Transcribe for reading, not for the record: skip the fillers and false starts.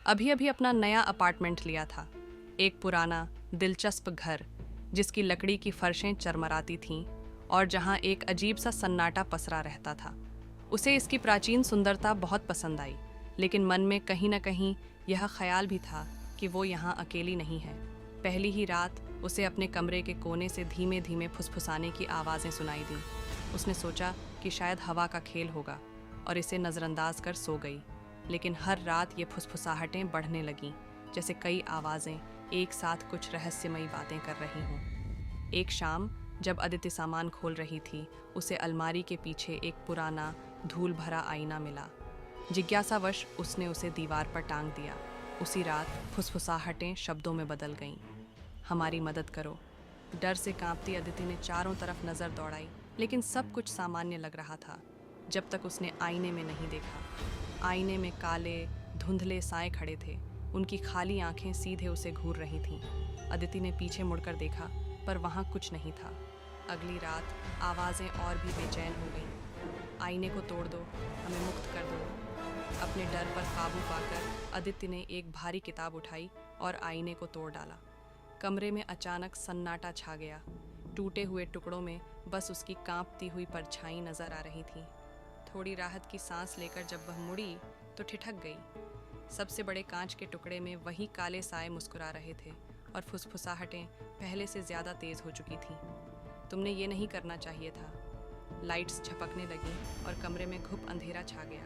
अभी अभी अपना नया अपार्टमेंट लिया था। एक पुराना दिलचस्प घर जिसकी लकड़ी की फर्शें चरमराती थीं और जहां एक अजीब सा सन्नाटा पसरा रहता था। उसे इसकी प्राचीन सुंदरता बहुत पसंद आई, लेकिन मन में कहीं न कहीं यह ख्याल भी था कि वो यहाँ अकेली नहीं है। पहली ही रात उसे अपने कमरे के कोने से धीमे धीमे फुसफुसाने की आवाज़ें सुनाई दीं। उसने सोचा कि शायद हवा का खेल होगा और इसे नज़रअंदाज कर सो गई। लेकिन हर रात ये फुसफुसाहटें बढ़ने लगीं, जैसे कई आवाज़ें एक साथ कुछ रहस्यमयी बातें कर रही हों। एक शाम जब अदिति सामान खोल रही थी, उसे अलमारी के पीछे एक पुराना धूल भरा आईना मिला। जिज्ञासावश उसने उसे दीवार पर टांग दिया। उसी रात फुसफुसाहटें शब्दों में बदल गईं। हमारी मदद करो। डर से कांपती अदिति ने चारों तरफ नज़र दौड़ाई, लेकिन सब कुछ सामान्य लग रहा था जब तक उसने आईने में नहीं देखा। आईने में काले धुंधले साए खड़े थे। उनकी खाली आंखें सीधे उसे घूर रही थीं। अदिति ने पीछे मुड़कर देखा, पर वहाँ कुछ नहीं था। अगली रात आवाज़ें और भी बेचैन हो गईं। आईने को तोड़ दो, हमें मुक्त कर दो। अपने डर पर काबू पाकर अदिति ने एक भारी किताब उठाई और आईने को तोड़ डाला। कमरे में अचानक सन्नाटा छा गया। टूटे हुए टुकड़ों में बस उसकी कांपती हुई परछाई नजर आ रही थी। थोड़ी राहत की सांस लेकर जब वह मुड़ी तो ठिठक गई। सबसे बड़े कांच के टुकड़े में वही काले साए मुस्कुरा रहे थे और फुसफुसाहटें पहले से ज़्यादा तेज़ हो चुकी थीं। तुमने ये नहीं करना चाहिए था। लाइट्स झपकने लगीं और कमरे में घुप अंधेरा छा गया।